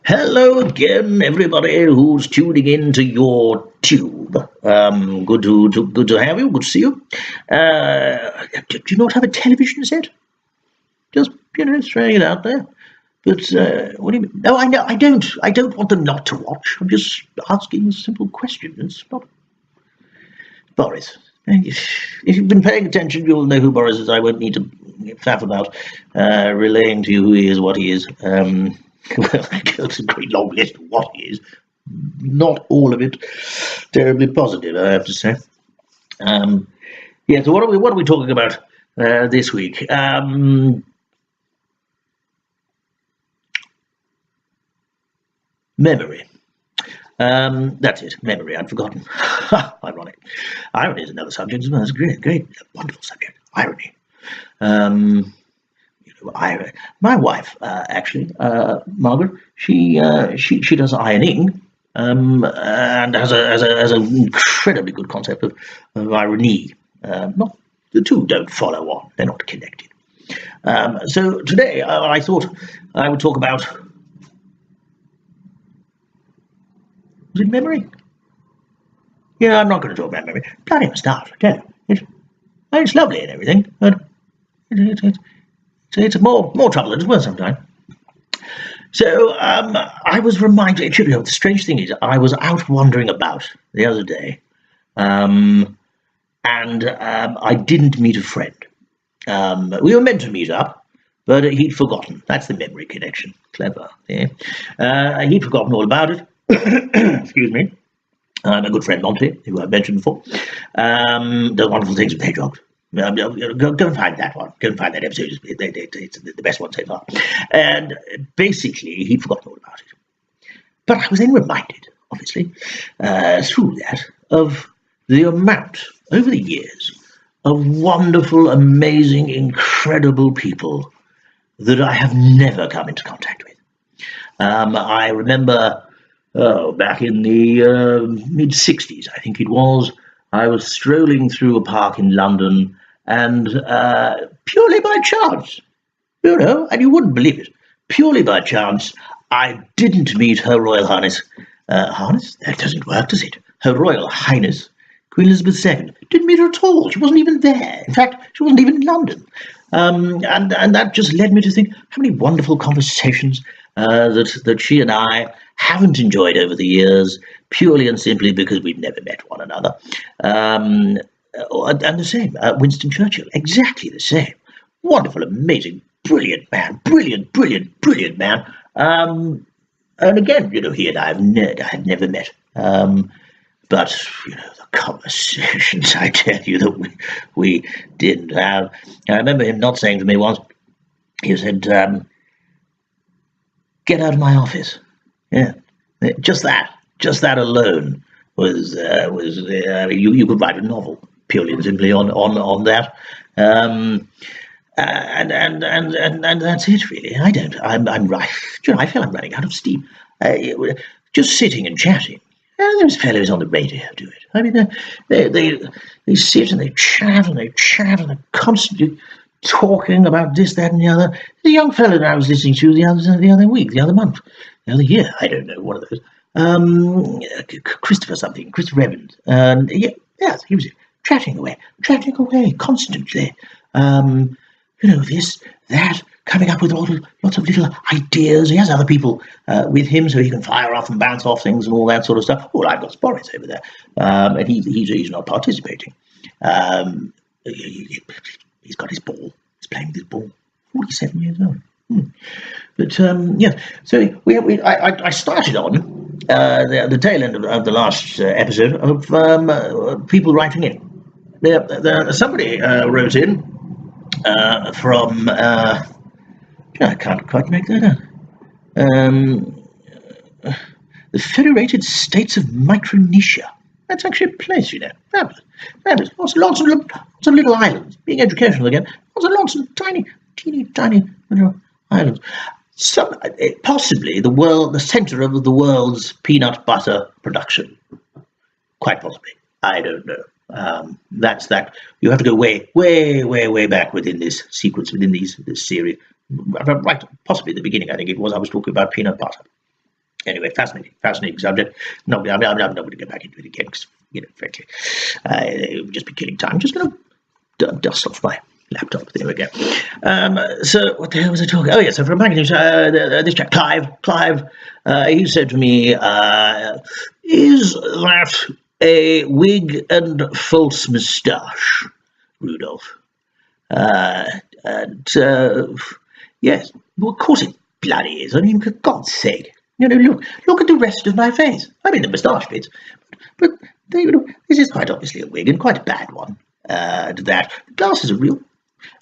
Hello again, everybody who's tuning in to your tube. Good to have you. Good to see you. Do you not have a television set? Just throwing it out there. But what do you mean? No, I know. I don't. I don't want them not to watch. I'm just asking a simple question. It's not Boris. If you've been paying attention, you'll know who Boris is. I won't need to faff about relaying to you who he is, what he is. Well, it's a great long list of what he is. Not all of it terribly positive, I have to say. So what are we talking about this week? Memory. That's it. Memory. I'd forgotten. Ironic. Irony is another subject as well. It's a great, wonderful subject. Irony. My wife, actually, Margaret, she does ironing, and has an incredibly good concept of irony. Not the two don't follow on; they're not connected. So today, I thought I would talk about, was it memory? Yeah, I'm not going to talk about memory. Bloody stuff, I tell you. It's lovely and everything, but it's more trouble than it's worth sometimes. So I was reminded. The strange thing is, I was out wandering about the other day, and I didn't meet a friend. We were meant to meet up, but he'd forgotten. That's the memory connection. Clever. Yeah. He'd forgotten all about it. Excuse me. My good friend Monty, who I've mentioned before, does wonderful things with hedgehogs. Go and find that one. Go and find that episode. It's the best one so far. And basically, he'd forgotten all about it. But I was then reminded, obviously, through that, of the amount, over the years, of wonderful, amazing, incredible people that I have never come into contact with. I remember, back in the mid-'60s, I think it was, I was strolling through a park in London, and purely by chance, and you wouldn't believe it, purely by chance, I didn't meet Her Royal Highness. Highness? That doesn't work, does it? Her Royal Highness, Queen Elizabeth II. Didn't meet her at all. She wasn't even there. In fact, she wasn't even in London. And that just led me to think how many wonderful conversations that she and I haven't enjoyed over the years, purely and simply because we've never met one another. And the same, Winston Churchill, exactly the same. Wonderful, amazing, brilliant man, brilliant man. And again, he and I had never met. But the conversations, I tell you, that we didn't have. I remember him not saying to me once, he said, "Get out of my office." Yeah, just that alone was you could write a novel purely and simply on that. And that's it really. I'm right. I feel I'm running out of steam. Just sitting and chatting. Those fellows on the radio do it. I mean, they sit and they chat and they're constantly talking about this, that, and the other. The young fellow that I was listening to the other week, the other month, the other year, I don't know, one of those. Christopher Evans, and yes, he was chatting away constantly. This, that, coming up with lots of little ideas. He has other people with him, so he can fire off and bounce off things and all that sort of stuff. Well, I've got Boris over there, and he's not participating. He's got his ball. He's playing with his ball. 47 years old. But so I started on the tail end of the last episode of people writing in. Somebody wrote in from. I can't quite make that out. The Federated States of Micronesia. That's actually a place, Fabulous. Lots of little islands. Being educational again. Lots of teeny tiny little islands. Possibly the centre of the world's peanut butter production. Quite possibly. I don't know. That's that. You have to go way back within this sequence, within this series. Right, possibly at the beginning, I think it was. I was talking about peanut butter. Anyway, fascinating subject. No, I'm not going to get back into it again because, frankly, it would just be killing time. I'm just going to dust off my laptop. There we go. So what the hell was I talking? Oh yeah. So from marketing, this chap Clive, he said to me, "Is that a wig and false moustache, Rudolph?" And yes, well, of course it bloody is. I mean, for God's sake, look at the rest of my face. I mean, the moustache bits, but this is quite obviously a wig and quite a bad one. The glasses are real.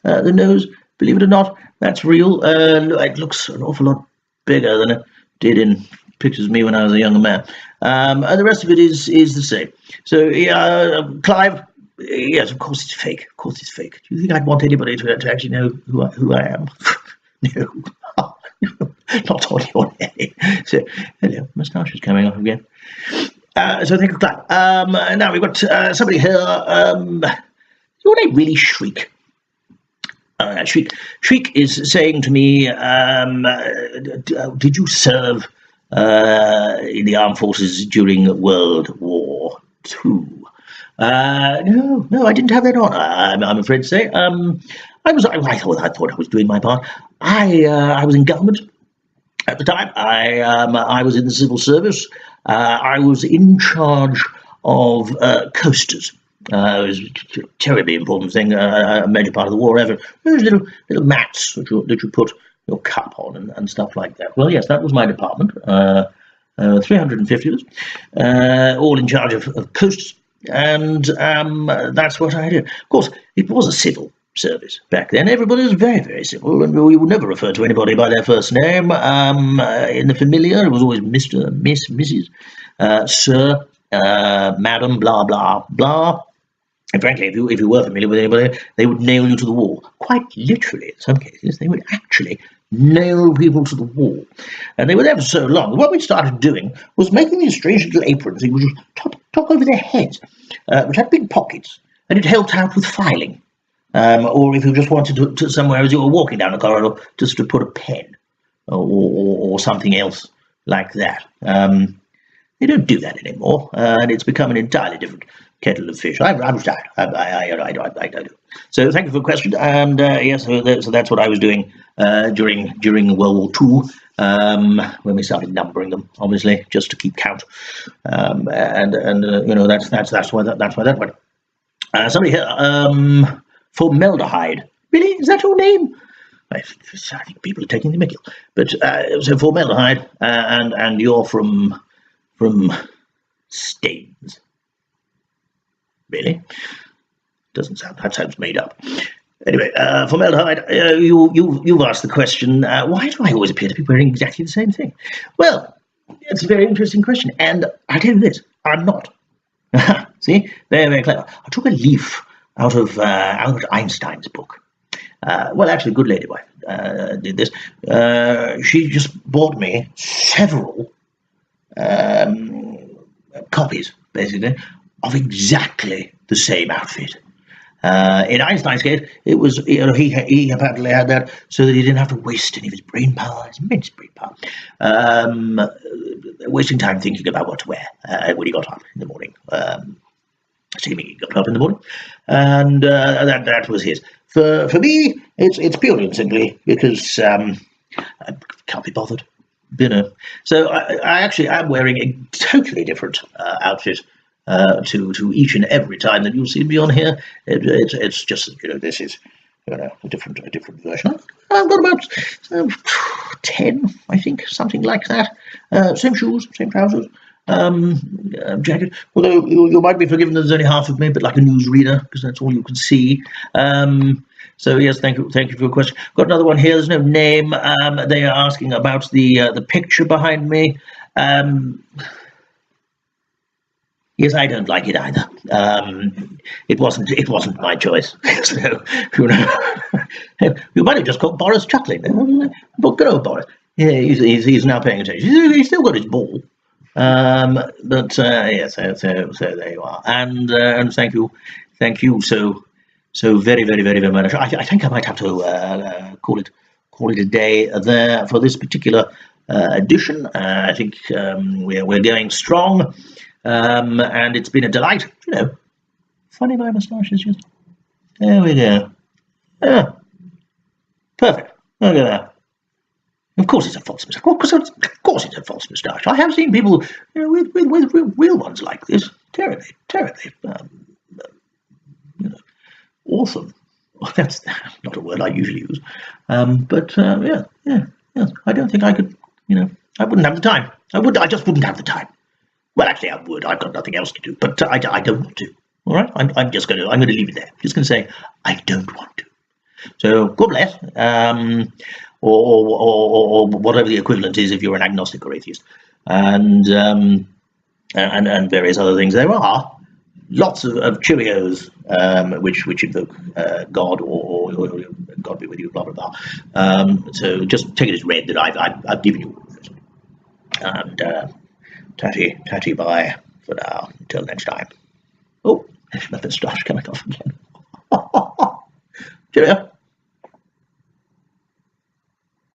The nose, believe it or not, that's real. It looks an awful lot bigger than it did in pictures of me when I was a younger man. And the rest of it is the same. So, Clive, yes, of course it's fake. Of course it's fake. Do you think I'd want anybody to actually know who I am? No. Not on your name. So, hello, moustache is coming off again. So thank you, Clive. Now we've got somebody here. Your name really Shriek? Shriek is saying to me, did you serve in the armed forces during World War II? No, I didn't have that on. I'm afraid to say. I thought I was doing my part. I was in government at the time. I was in the civil service. I was in charge of coasters. It was a terribly important thing, a major part of the war ever. Those little mats that you put your cup on and stuff like that. Well, yes, that was my department. 350 of us, all in charge of coasters, and that's what I did. Of course, it was a civil service back then. Everybody was very, very civil, and we would never refer to anybody by their first name. In the familiar, it was always Mr., Miss, Mrs., Sir, Madam, blah, blah, blah. And frankly, if you were familiar with anybody, they would nail you to the wall. Quite literally, in some cases, they would actually nail people to the wall. And they were there for so long. What we started doing was making these strange little aprons that would just top over their heads, which had big pockets, and it helped out with filing. Or if you just wanted to somewhere as you were walking down the corridor, just to put a pen or something else like that. They don't do that anymore, and it's become an entirely different kettle of fish. I'm retired. I do. So thank you for the question. And yes, so that's what I was doing during World War II, when we started numbering them, obviously, just to keep count. And that's why that went. Somebody here, formaldehyde. Really, is that your name? I think people are taking the mickey. But so formaldehyde, and you're from Staines. Really? That sounds made up. Anyway, formaldehyde, you've asked the question, why do I always appear to be wearing exactly the same thing? Well, it's a very interesting question, and I tell you this, I'm not. See, very, very clever. I took a leaf out of Albert Einstein's book. Well, actually, a good lady wife did this. She just bought me several copies, basically, of exactly the same outfit. In Einstein's case, it was, he apparently had that so that he didn't have to waste any of his brain power, his immense brain power, wasting time thinking about what to wear when he got up in the morning. Assuming he got up in the morning, and that was his. For me, it's purely and simply because I can't be bothered. So I actually am wearing a totally different outfit to each and every time that you see me on here. It's just this is a different version. I've got about 10, I think, something like that. Same shoes, same trousers. Jacket, although you might be forgiven there's only half of me, but like a newsreader, because that's all you can see. So yes, thank you for your question. Got another one here. There's no name. They are asking about the picture behind me. Yes, I don't like it either. It wasn't my choice. So you might have just caught Boris chuckling. But good old Boris. Yeah, he's now paying attention. He's still got his ball. But yes, so there you are, and thank you so very, very, very, very much. I think I might have to call it a day there for this particular edition. I think we're going strong, and it's been a delight. Funny my moustache is just. There we go. Yeah, perfect. Look at that. Of course it's a false moustache. Of course it's a false moustache. I have seen people with real ones like this. Terribly, awesome. Well, that's not a word I usually use. But yeah. I don't think I could, I wouldn't have the time. I just wouldn't have the time. Well, actually, I would. I've got nothing else to do. But I don't want to. All right. I'm going to leave it there. I'm just going to say I don't want to. So God bless. Or whatever the equivalent is if you're an agnostic or atheist, and various other things. There are lots of Cheerios which invoke God or God be with you, blah blah blah. So just take it as read that I've given you all of it. And tatty bye for now until next time. Oh, there's my moustache coming off again. Cheerio.